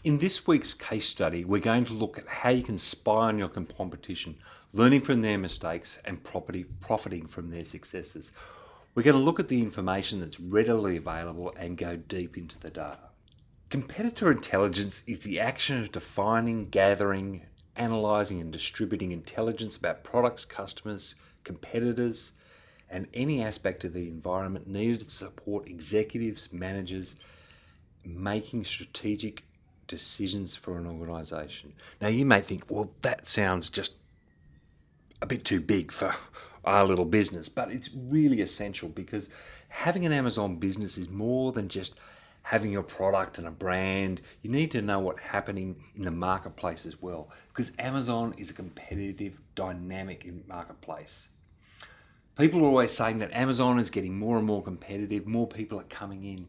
In this week's case study, we're going to look at how you can spy on your competition, learning from their mistakes and profiting from their successes. We're going to look at the information that's readily available and go deep into the data. Competitor intelligence is the action of defining, gathering, analysing and distributing intelligence about products, customers, competitors, and any aspect of the environment needed to support executives, managers, making strategic decisions for an organisation. Now you may think, well, that sounds just a bit too big for our little business, but it's really essential because having an Amazon business is more than just having your product and a brand. You need to know what's happening in the marketplace as well, because Amazon is a competitive, dynamic marketplace. People are always saying that Amazon is getting more and more competitive, more people are coming in.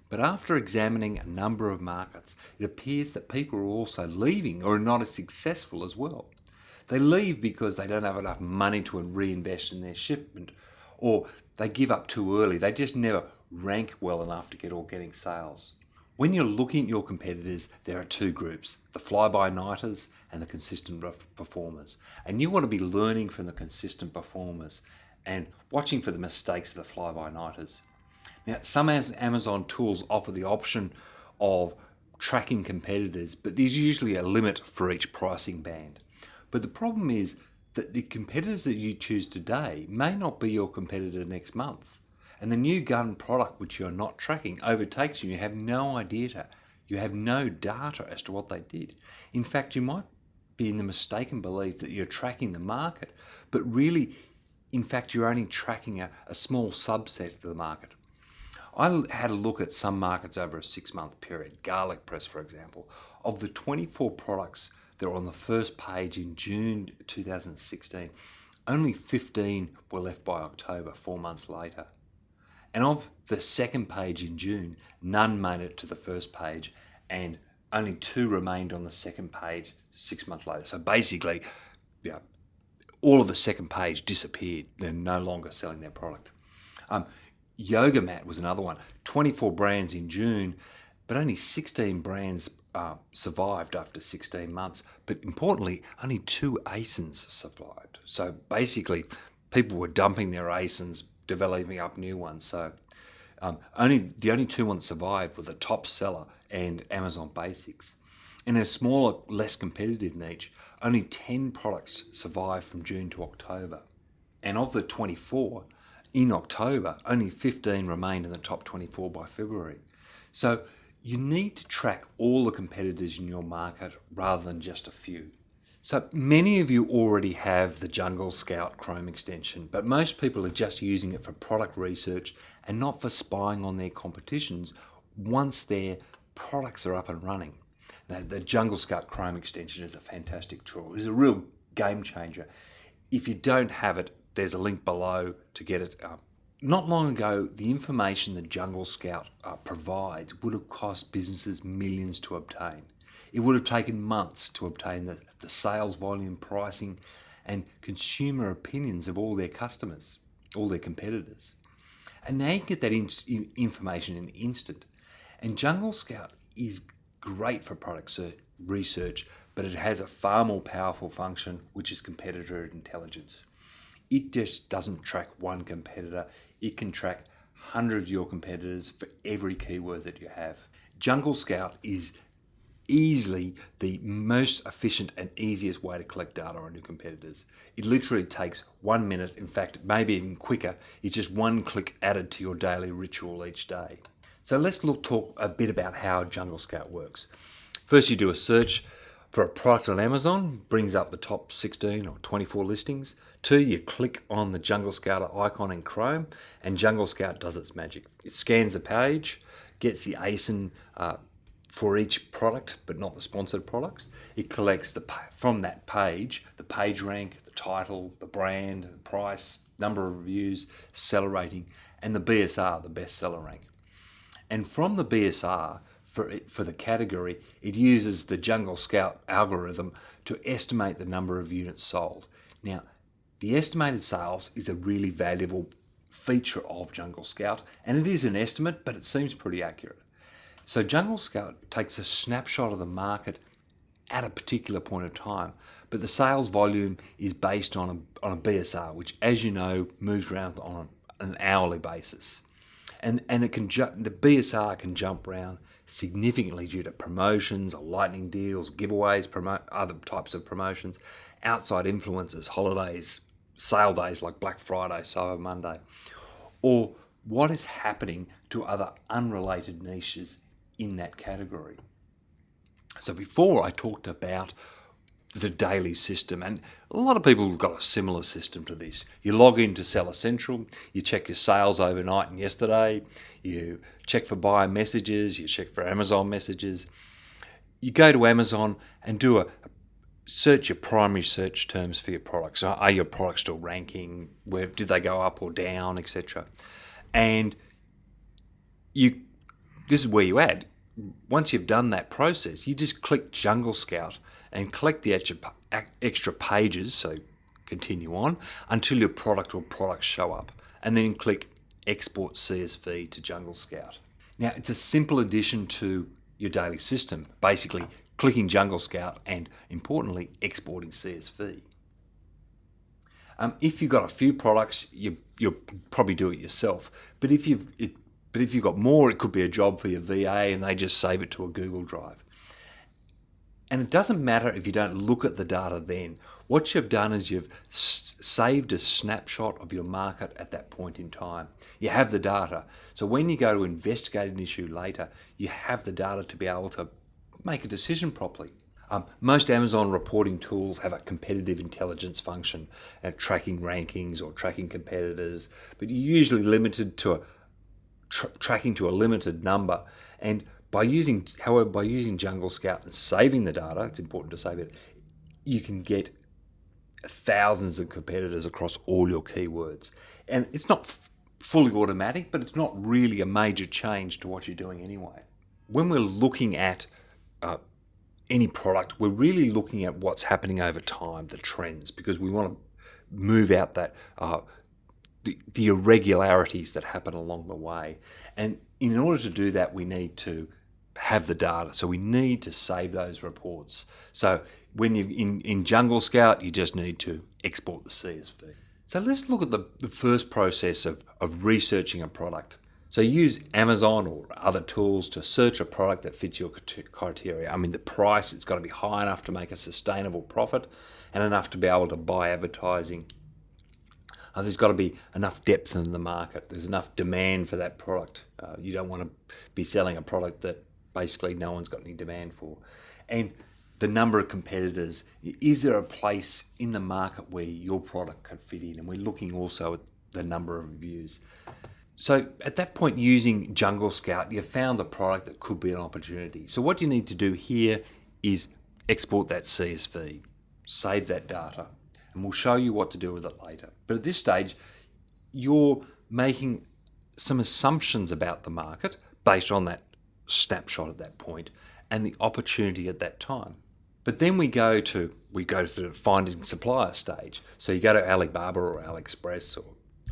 But after examining a number of markets, it appears that people are also leaving or are not as successful as well. They leave because they don't have enough money to reinvest in their shipment, or they give up too early. They just never rank well enough to get organic sales. When you're looking at your competitors, there are two groups, the fly-by-nighters and the consistent performers. And you want to be learning from the consistent performers and watching for the mistakes of the fly-by-nighters. Now, some Amazon tools offer the option of tracking competitors, but there's usually a limit for each pricing band. But the problem is that the competitors that you choose today may not be your competitor next month. And the new gun product which you're not tracking overtakes you. You have no idea. You have no data as to what they did. In fact, you might be in the mistaken belief that you're tracking the market, but really, in fact, you're only tracking a small subset of the market. I had a look at some markets over a 6-month period, garlic press for example. Of the 24 products that were on the first page in June 2016, only 15 were left by October, 4 months later. And of the second page in June, none made it to the first page and only 2 remained on the second page 6 months later. So basically, all of the second page disappeared. They're no longer selling their product. Yoga mat was another one. 24 brands in June, but only 16 brands survived after 16 months. But importantly, only 2 ASINs survived. So basically, people were dumping their ASINs, developing up new ones. So the only 2 ones that survived were the Top Seller and Amazon Basics. In a smaller, less competitive niche, only 10 products survived from June to October. And of the 24, in October, only 15 remained in the top 24 by February. So you need to track all the competitors in your market rather than just a few. So many of you already have the Jungle Scout Chrome extension, but most people are just using it for product research and not for spying on their competitions once their products are up and running. Now, the Jungle Scout Chrome extension is a fantastic tool. It's a real game changer. If you don't have it, there's a link below to get it. Not long ago, the information that Jungle Scout provides would have cost businesses millions to obtain. It would have taken months to obtain the sales volume, pricing, and consumer opinions of all their customers, all their competitors. And now you can get that information in an instant. And Jungle Scout is great for product research, but it has a far more powerful function, which is competitor intelligence. It just doesn't track one competitor. It can track hundreds of your competitors for every keyword that you have. Jungle Scout is easily the most efficient and easiest way to collect data on your competitors. It literally takes 1 minute, in fact, maybe even quicker. It's just one click added to your daily ritual each day. So let's talk a bit about how Jungle Scout works. First, you do a search for a product on Amazon, brings up the top 16 or 24 listings. 2, you click on the Jungle Scout icon in Chrome, and Jungle Scout does its magic. It scans the page, gets the ASIN for each product, but not the sponsored products. It collects from that page, the page rank, the title, the brand, the price, number of reviews, seller rating, and the BSR, the best seller rank. And from the BSR, for the category, it uses the Jungle Scout algorithm to estimate the number of units sold. Now, the estimated sales is a really valuable feature of Jungle Scout, and it is an estimate, but it seems pretty accurate. So Jungle Scout takes a snapshot of the market at a particular point of time, but the sales volume is based on a BSR, which, as you know, moves around on an hourly basis. And it can the BSR can jump around significantly due to promotions, or lightning deals, giveaways, other types of promotions, outside influences, holidays, sale days like Black Friday, Cyber Monday, or what is happening to other unrelated niches in that category. So before I talked about the daily system, and a lot of people have got a similar system to this. You log into Seller Central, you check your sales overnight and yesterday, you check for buyer messages, you check for Amazon messages. You go to Amazon and do a search your primary search terms for your products. So are your products still ranking? Where did they go up or down, etc.? And this is where you add. Once you've done that process, you just click Jungle Scout and collect the extra pages, so continue on, until your product or products show up. And then click Export CSV to Jungle Scout. Now, it's a simple addition to your daily system, basically clicking Jungle Scout and, importantly, exporting CSV. If you've got a few products, you'll probably do it yourself. But if you've got more, it could be a job for your VA and they just save it to a Google Drive. And it doesn't matter if you don't look at the data then. What you've done is you've saved a snapshot of your market at that point in time. You have the data. So when you go to investigate an issue later, you have the data to be able to make a decision properly. Most Amazon reporting tools have a competitive intelligence function, tracking rankings or tracking competitors, but you're usually limited to tracking to a limited number. And by using Jungle Scout and saving the data, it's important to save it, you can get thousands of competitors across all your keywords. And it's not fully automatic, but it's not really a major change to what you're doing anyway. When we're looking at any product, we're really looking at what's happening over time, the trends, because we want to move out that the irregularities that happen along the way. And in order to do that, we need to have the data. So we need to save those reports. So when you're in Jungle Scout, you just need to export the CSV. So let's look at the first process of researching a product. So use Amazon or other tools to search a product that fits your criteria. I mean, the price, it's got to be high enough to make a sustainable profit and enough to be able to buy advertising. There's got to be enough depth in the market. There's enough demand for that product. You don't want to be selling a product that basically no one's got any demand for. And the number of competitors, is there a place in the market where your product could fit in? And we're looking also at the number of reviews. So at that point, using Jungle Scout, you've found a product that could be an opportunity. So what you need to do here is export that CSV, save that data, and we'll show you what to do with it later. But at this stage, you're making some assumptions about the market based on that snapshot at that point and the opportunity at that time. But then we go to the finding supplier stage. So you go to Alibaba or AliExpress or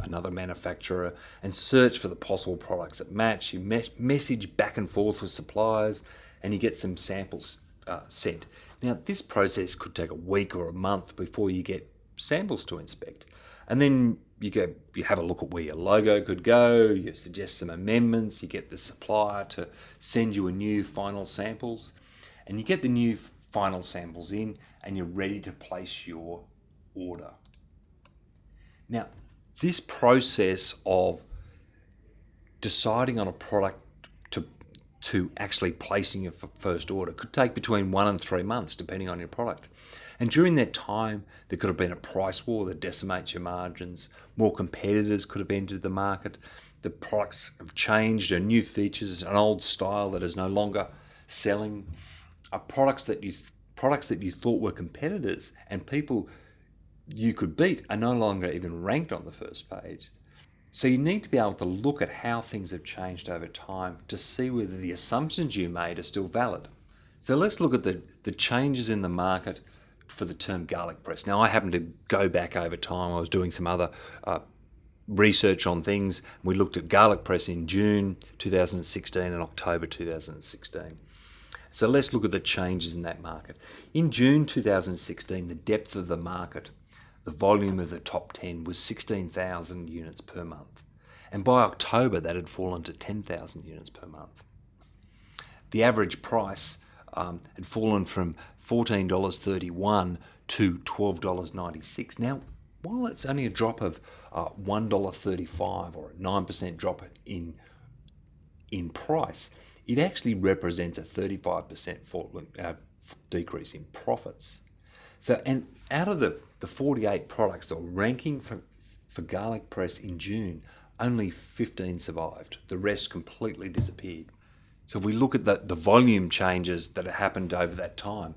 another manufacturer and search for the possible products that match. You message back and forth with suppliers and you get some samples sent. Now, this process could take a week or a month before you get samples to inspect. And then you have a look at where your logo could go, you suggest some amendments, you get the supplier to send you a new final samples, and you get the new final samples in and you're ready to place your order. Now, this process of deciding on a product to actually placing your first order could take between 1 and 3 months, depending on your product. And during that time, there could have been a price war that decimates your margins. More competitors could have entered the market. The products have changed, there are new features, an old style that is no longer selling. Products that you thought were competitors and people you could beat are no longer even ranked on the first page. So you need to be able to look at how things have changed over time to see whether the assumptions you made are still valid. So let's look at the changes in the market for the term garlic press. Now, I happen to go back over time. I was doing some other research on things. We looked at garlic press in June 2016 and October 2016. So let's look at the changes in that market. In June 2016, the depth of the market, the volume of the top 10 was 16,000 units per month. And by October, that had fallen to 10,000 units per month. The average price had fallen from $14.31 to $12.96. Now, while it's only a drop of $1.35 or a 9% drop in price, it actually represents a 35% decrease in profits. So, and out of the 48 products that were ranking for garlic press in June, only 15 survived. The rest completely disappeared. So if we look at the volume changes that happened over that time,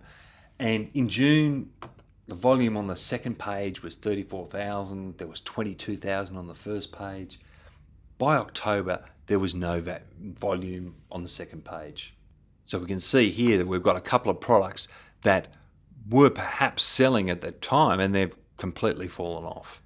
and in June, the volume on the second page was 34,000. There was 22,000 on the first page. By October, there was no volume on the second page. So we can see here that we've got a couple of products that were perhaps selling at that time and they've completely fallen off.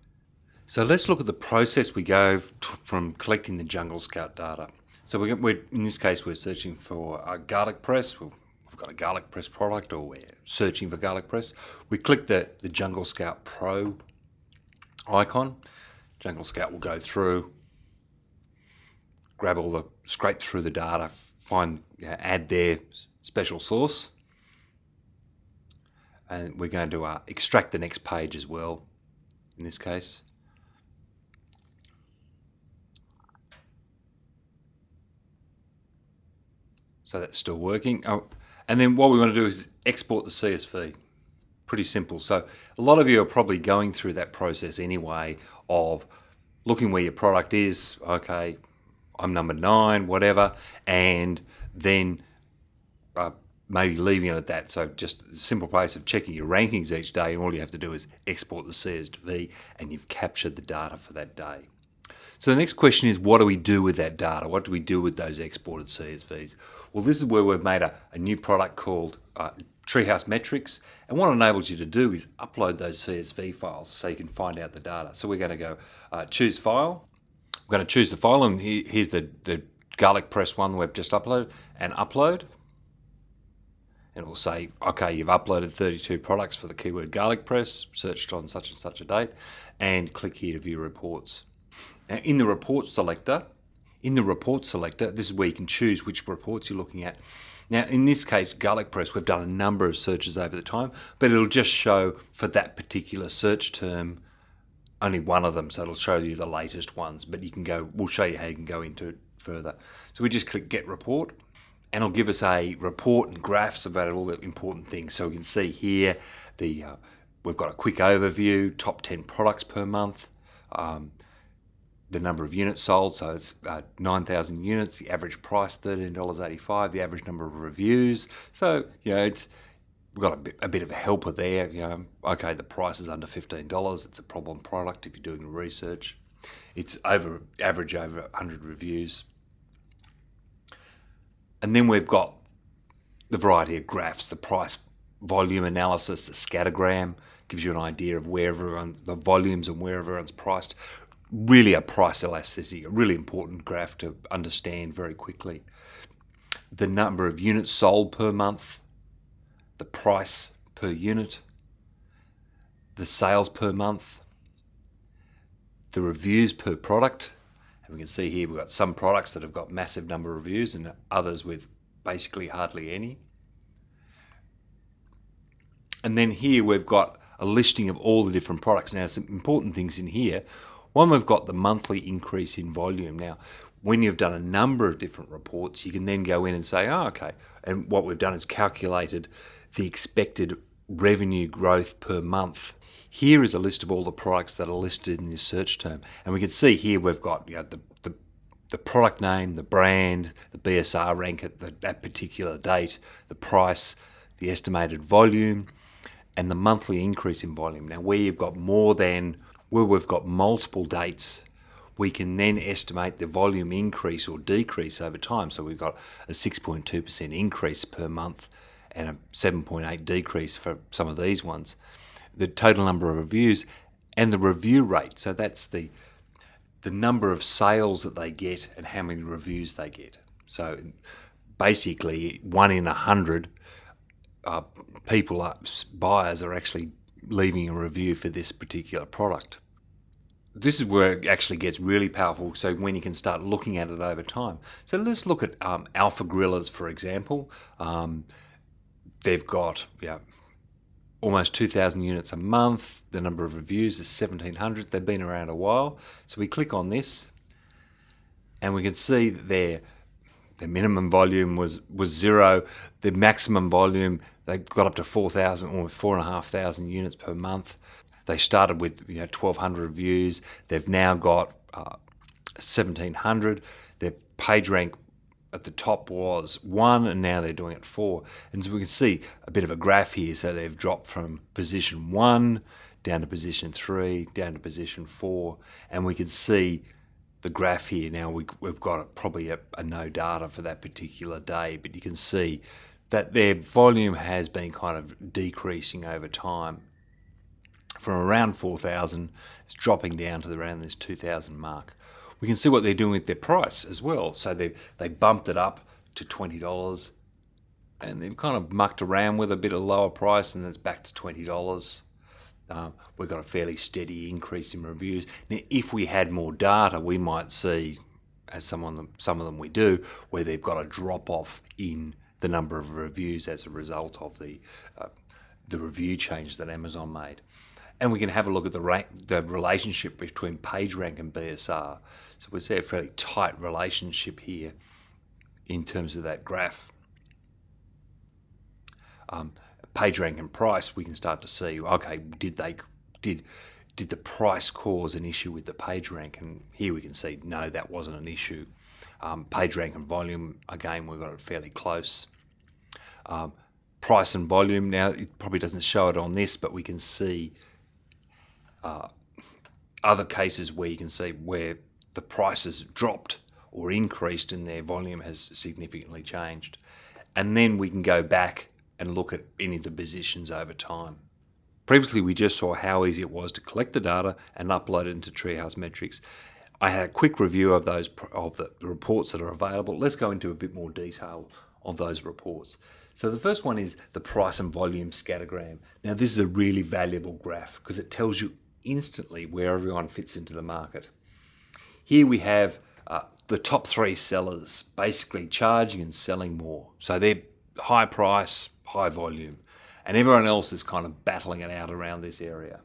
So let's look at the process we go from collecting the Jungle Scout data. So we're in this case, we're searching for a garlic press. We've got a garlic press product, or we're searching for garlic press. We click the Jungle Scout Pro icon. Jungle Scout will go through, scrape through the data, add their special source. And we're going to extract the next page as well, in this case. So that's still working. Oh, and then what we want to do is export the CSV. Pretty simple. So a lot of you are probably going through that process anyway of looking where your product is. Okay, I'm number 9, whatever, and then maybe leaving it at that. So just a simple place of checking your rankings each day, and all you have to do is export the CSV, and you've captured the data for that day. So the next question is, what do we do with that data? What do we do with those exported CSVs? Well, this is where we've made a new product called Treehouse Metrics, and what it enables you to do is upload those CSV files so you can find out the data. So we're going to go choose file. We're going to choose the file, and here's the garlic press one we've just uploaded, and upload. And it will say, okay, you've uploaded 32 products for the keyword garlic press, searched on such and such a date, and click here to view reports. Now, in the report selector, this is where you can choose which reports you're looking at. Now, in this case, garlic press, we've done a number of searches over the time, but it'll just show for that particular search term only one of them, so it'll show you the latest ones. But you can go. We'll show you how you can go into it further. So we just click Get Report, and it'll give us a report and graphs about all the important things. So we can see here we've got a quick overview, top 10 products per month. The number of units sold, so it's 9,000 units, the average price $13.85, the average number of reviews. So, we've got a bit of a helper there. Okay, the price is under $15, it's a problem product if you're doing research. It's average over 100 reviews. And then we've got the variety of graphs, the price volume analysis, the scattergram, gives you an idea of the volumes and where everyone's priced. Really a price elasticity, a really important graph to understand very quickly. The number of units sold per month, the price per unit, the sales per month, the reviews per product. And we can see here we've got some products that have got massive number of reviews and others with basically hardly any. And then here we've got a listing of all the different products. Now, some important things in here. One, we've got the monthly increase in volume. Now, when you've done a number of different reports, you can then go in and say, okay. And what we've done is calculated the expected revenue growth per month. Here is a list of all the products that are listed in this search term. And we can see here we've got the product name, the brand, the BSR rank at that particular date, the price, the estimated volume, and the monthly increase in volume. Now, where we've got multiple dates, we can then estimate the volume increase or decrease over time. So we've got a 6.2% increase per month and a 7.8% decrease for some of these ones. The total number of reviews and the review rate. So that's the number of sales that they get and how many reviews they get. So basically 1 in 100 buyers are actually leaving a review for this particular product. This is where it actually gets really powerful, so when you can start looking at it over time. So let's look at Alpha Gorillas, for example. They've got almost 2,000 units a month. The number of reviews is 1,700. They've been around a while. So we click on this, and we can see that their minimum volume was 0. The maximum volume, they got up to 4,000 or 4,500 units per month. They started with 1,200 reviews. They've now got 1,700. Their page rank at the top was 1, and now they're doing it 4. And so we can see a bit of a graph here. So they've dropped from position 1 down to position 3, down to position 4, and we can see the graph here. Now we've got probably a no data for that particular day, but you can see that their volume has been kind of decreasing over time. From around 4,000, it's dropping down to around this 2,000 mark. We can see what they're doing with their price as well. So they bumped it up to $20, and they've kind of mucked around with a bit of lower price, and it's back to $20. We've got a fairly steady increase in reviews. Now, if we had more data, we might see, as some of them we do, where they've got a drop off in the number of reviews as a result of the review change that Amazon made. And we can have a look at the relationship between PageRank and BSR. So we see a fairly tight relationship here in terms of that graph. PageRank and price, we can start to see, okay, did the price cause an issue with the PageRank? And here we can see, no, that wasn't an issue. PageRank and volume, again, we've got it fairly close. Price and volume, now it probably doesn't show it on this, but we can see other cases where you can see where the prices dropped or increased and their volume has significantly changed. And then we can go back and look at any of the positions over time. Previously, we just saw how easy it was to collect the data and upload it into Treehouse Metrics. I had a quick review of the reports that are available. Let's go into a bit more detail of those reports. So the first one is the price and volume scattergram. Now, this is a really valuable graph because it tells you instantly where everyone fits into the market. Here we have the top 3 sellers basically charging and selling more. So they're high price, high volume, and everyone else is kind of battling it out around this area.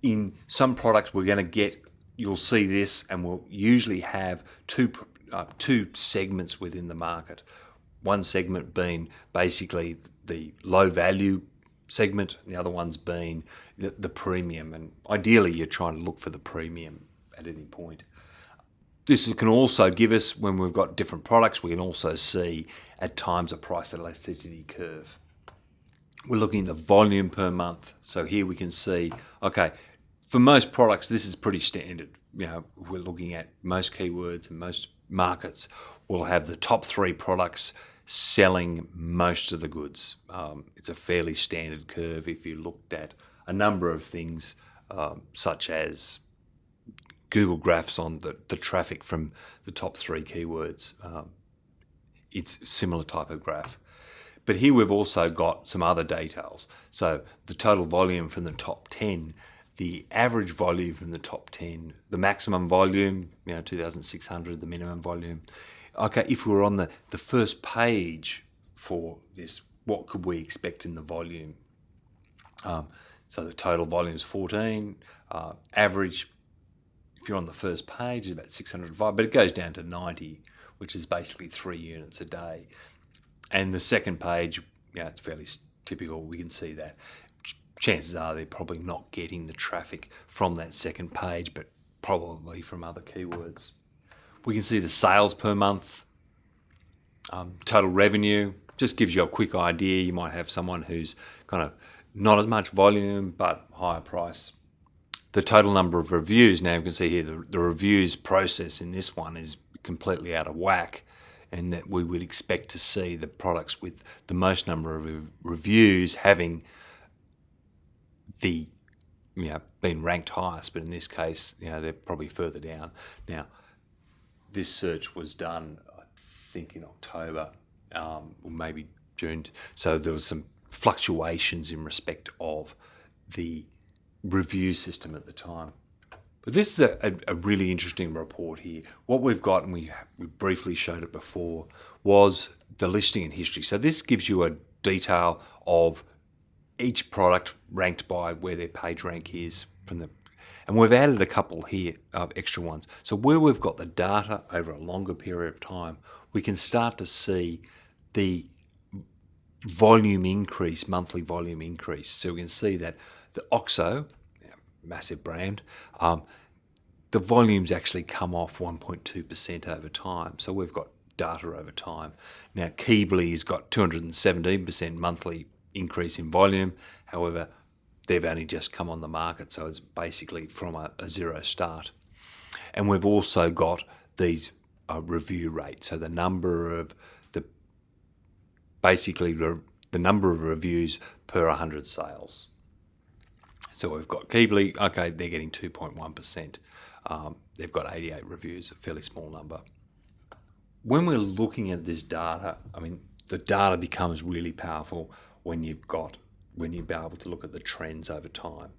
In some products you'll see this, and we'll usually have two segments within the market. One segment being basically the low value segment, and the other one's being the premium, and ideally you're trying to look for the premium at any point. This can also give us, when we've got different products, we can also see at times a price elasticity curve. We're looking at the volume per month. So here we can see, okay, for most products, this is pretty standard. We're looking at most keywords and most markets will have the top 3 products selling most of the goods. It's a fairly standard curve if you looked at a number of things, such as Google graphs on the traffic from the top 3 keywords. It's a similar type of graph. But here we've also got some other details. So the total volume from the top 10, the average volume from the top 10, the maximum volume, 2,600, the minimum volume. Okay, if we were on the first page for this, what could we expect in the volume? So the total volume is 14. Average, if you're on the first page, is about 605, but it goes down to 90, which is basically 3 units a day. And the second page, it's fairly typical. We can see that. Chances are they're probably not getting the traffic from that second page, but probably from other keywords. We can see the sales per month, total revenue. Just gives you a quick idea. You might have someone who's kind of not as much volume, but higher price. The total number of reviews. Now you can see here the reviews process in this one is completely out of whack, and that we would expect to see the products with the most number of reviews having the been ranked highest, but in this case, they're probably further down. Now, this search was done, I think, in October, or maybe June. So there was some fluctuations in respect of the review system at the time. But this is a really interesting report here. What we've got, and we briefly showed it before, was the listing and history. So this gives you a detail of each product ranked by where their page rank is and we've added a couple here of extra ones. So where we've got the data over a longer period of time, we can start to see the volume increase, monthly volume increase. So we can see that the OXO, massive brand, the volumes actually come off 1.2% over time. So we've got data over time. Now, Keebly's got 217% monthly increase in volume. However, they've only just come on the market, so it's basically from a zero start. And we've also got these review rates, so the number of the number of reviews per 100 sales. So we've got Keebly, okay, they're getting 2.1%. They've got 88 reviews, a fairly small number. When we're looking at this data, the data becomes really powerful when you're able to look at the trends over time.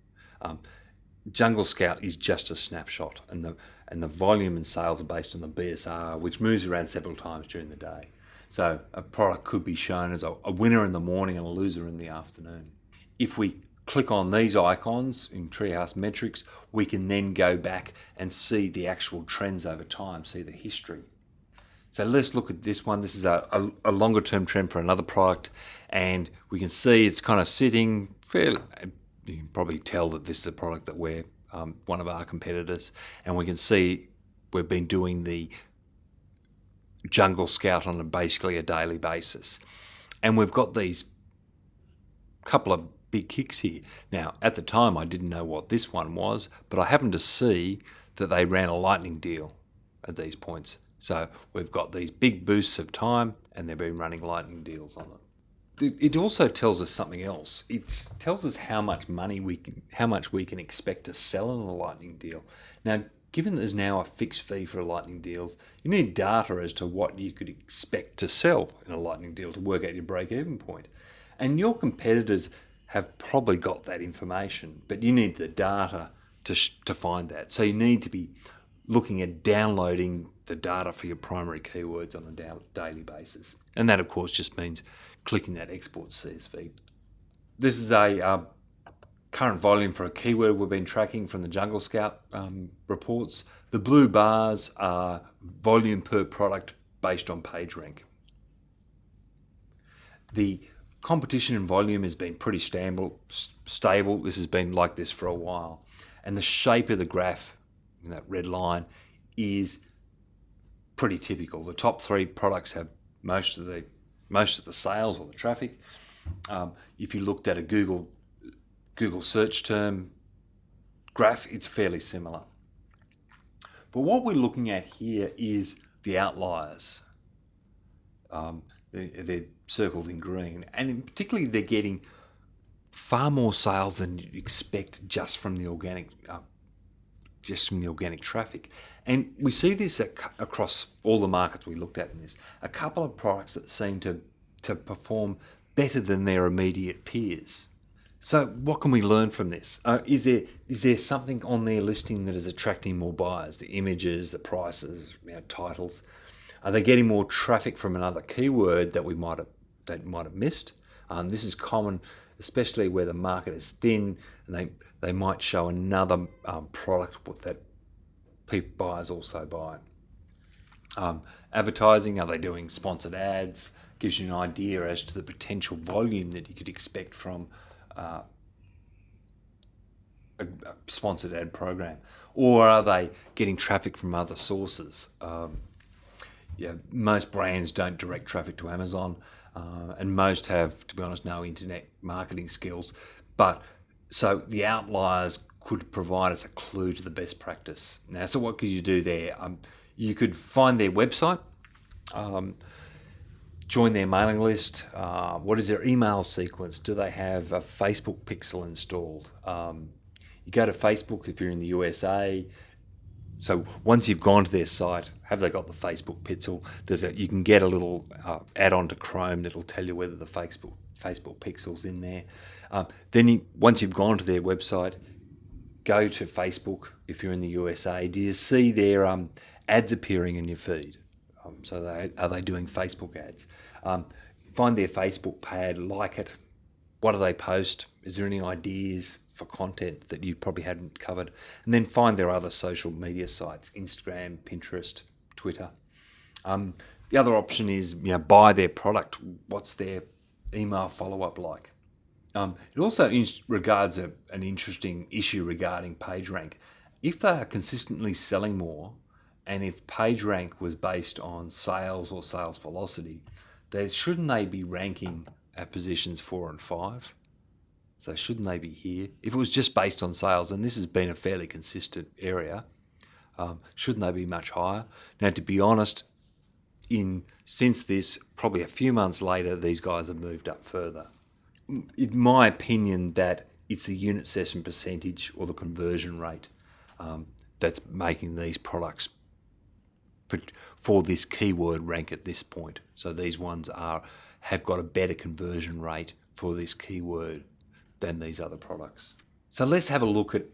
Jungle Scout is just a snapshot, and the volume and sales are based on the BSR, which moves around several times during the day. So a product could be shown as a winner in the morning and a loser in the afternoon. If we click on these icons in Treehouse Metrics, we can then go back and see the actual trends over time, see the history. So let's look at this one. This is a longer term trend for another product, and we can see it's kind of sitting fairly. You can probably tell that this is a product that we're one of our competitors, and we can see we've been doing the Jungle Scout on basically a daily basis, and we've got these couple of big kicks here. Now, at the time, I didn't know what this one was, but I happened to see that they ran a lightning deal at these points. So we've got these big boosts of time, and they've been running lightning deals on it. It also tells us something else. It tells us how much we can expect to sell in a lightning deal. Now, given there's now a fixed fee for lightning deals, you need data as to what you could expect to sell in a lightning deal to work out your break-even point. And your competitors have probably got that information, but you need the data to find that. So you need to be looking at downloading the data for your primary keywords on a daily basis. And that, of course, just means clicking that export CSV. This is a current volume for a keyword we've been tracking from the Jungle Scout reports. The blue bars are volume per product based on page rank. The competition and volume has been pretty stable. This has been like this for a while. And the shape of the graph, that red line, is pretty typical. The top three products have most of the sales or the traffic. If you looked at a Google search term graph, it's fairly similar. But what we're looking at here is the outliers. They're circled in green, and particularly they're getting far more sales than you'd expect just from the organic traffic. And we see this across all the markets we looked at in this. A couple of products that seem to perform better than their immediate peers. So what can we learn from this? Is there something on their listing that is attracting more buyers? The images, the prices, titles. Are they getting more traffic from another keyword that they might have missed? This is common, especially where the market is thin, and they might show another product that buyers also buy. Advertising, are they doing sponsored ads? Gives you an idea as to the potential volume that you could expect from a sponsored ad program. Or are they getting traffic from other sources? Most brands don't direct traffic to Amazon, and most have, to be honest, no internet marketing skills. So the outliers could provide us a clue to the best practice. Now, so what could you do there? You could find their website, join their mailing list. What is their email sequence? Do they have a Facebook pixel installed? You go to Facebook if you're in the USA. So once you've gone to their site, have they got the Facebook pixel? You can get a little add-on to Chrome that'll tell you whether the Facebook pixel's in there. Once you've gone to their website, go to Facebook if you're in the USA. Do you see their ads appearing in your feed? Are they doing Facebook ads? Find their Facebook page, like it. What do they post? Is there any ideas for content that you probably hadn't covered? And then find their other social media sites: Instagram, Pinterest, Twitter. The other option is buy their product. What's their email follow-up like? It also regards an interesting issue regarding PageRank. If they are consistently selling more, and if PageRank was based on sales or sales velocity, shouldn't they be ranking at positions 4 and 5? So shouldn't they be here? If it was just based on sales, and this has been a fairly consistent area, shouldn't they be much higher? Now, to be honest, since this, probably a few months later, these guys have moved up further. In my opinion, that it's the unit session percentage or the conversion rate that's making these products for this keyword rank at this point. So these ones have got a better conversion rate for this keyword than these other products. So let's have a look at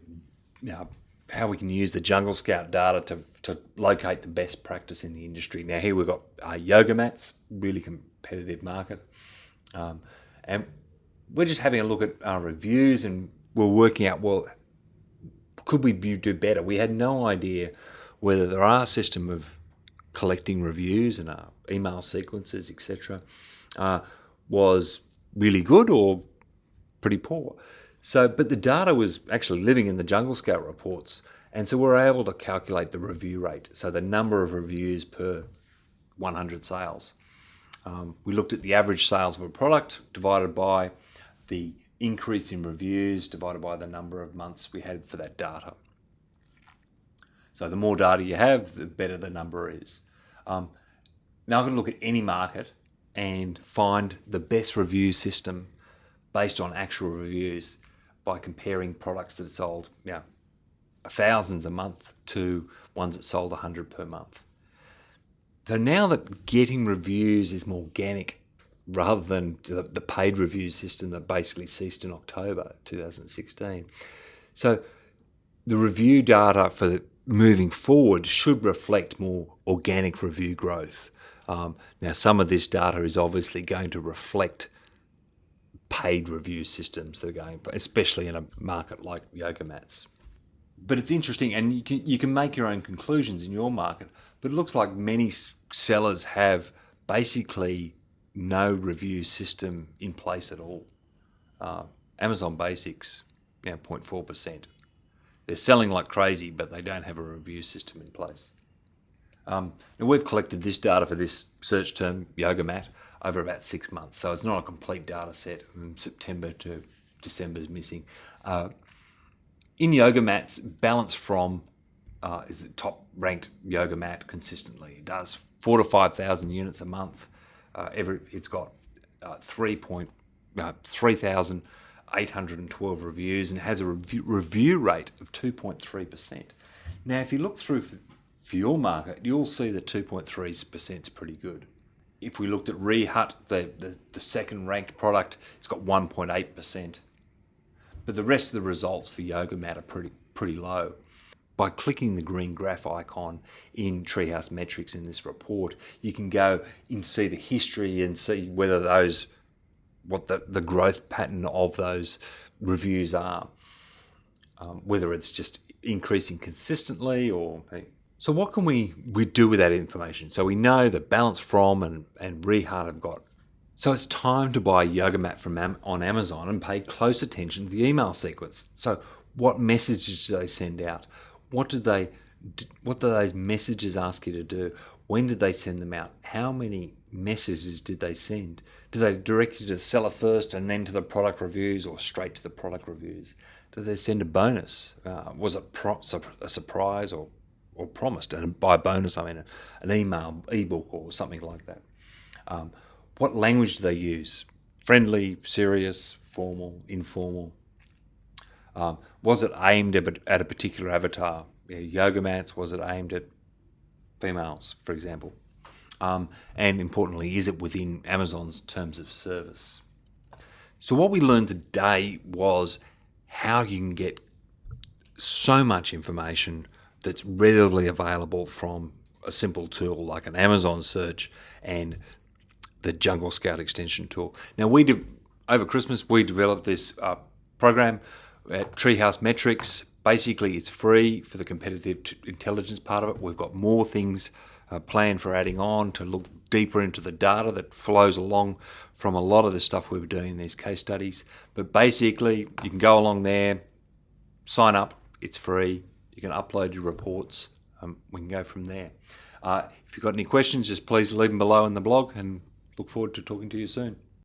how we can use the Jungle Scout data to locate the best practice in the industry. Now here we've got yoga mats, really competitive market. And we're just having a look at our reviews, and we're working out, well, could we do better? We had no idea whether our system of collecting reviews and our email sequences, etc., was really good or pretty poor. But the data was actually living in the Jungle Scout reports, and so we're able to calculate the review rate, so the number of reviews per 100 sales. We looked at the average sales of a product divided by the increase in reviews divided by the number of months we had for that data. So the more data you have, the better the number is. Now I'm going to look at any market and find the best review system based on actual reviews by comparing products that are sold thousands a month to ones that sold 100 per month. So now that getting reviews is more organic rather than the paid review system that basically ceased in October 2016. So the review data for moving forward should reflect more organic review growth. Now some of this data is obviously going to reflect paid review systems that are going, especially in a market like yoga mats. But it's interesting, and you can make your own conclusions in your market, but it looks like many sellers have basically no review system in place at all. Amazon Basics, 0.4%. They're selling like crazy, but they don't have a review system in place. Now we've collected this data for this search term, yoga mat, over about 6 months. So it's not a complete data set. From September to December is missing. In yoga mats, Balance From is the top ranked yoga mat consistently. It does 4,000 to 5,000 units a month. It's got 3,812 reviews and has a review rate of 2.3%. Now, if you look through for your market, you'll see that 2.3% is pretty good. If we looked at Rehut, the second ranked product, it's got 1.8%. But the rest of the results for yoga mat are pretty low. By clicking the green graph icon in Treehouse Metrics in this report, you can go and see the history and see whether what the growth pattern of those reviews are, whether it's just increasing consistently or... So what can we do with that information? So we know that Balance From and Rehut have got... So it's time to buy a yoga mat on Amazon and pay close attention to the email sequence. So what messages do they send out? What do those messages ask you to do? When did they send them out? How many messages did they send? Did they direct you to the seller first and then to the product reviews, or straight to the product reviews? Did they send a bonus? Was it a surprise or promised? And by bonus, I mean an email, ebook, or something like that. What language do they use? Friendly, serious, formal, informal? Was it aimed at a particular avatar? Yoga mats, was it aimed at females, for example? And importantly, is it within Amazon's terms of service? So what we learned today was how you can get so much information that's readily available from a simple tool like an Amazon search and the Jungle Scout extension tool. Now, over Christmas, we developed this program at Treehouse Metrics. Basically, it's free for the competitive intelligence part of it. We've got more things planned for adding on to look deeper into the data that flows along from a lot of the stuff we were doing in these case studies. But basically, you can go along there, sign up, it's free. You can upload your reports. We can go from there. If you've got any questions, just please leave them below in the blog, and look forward to talking to you soon.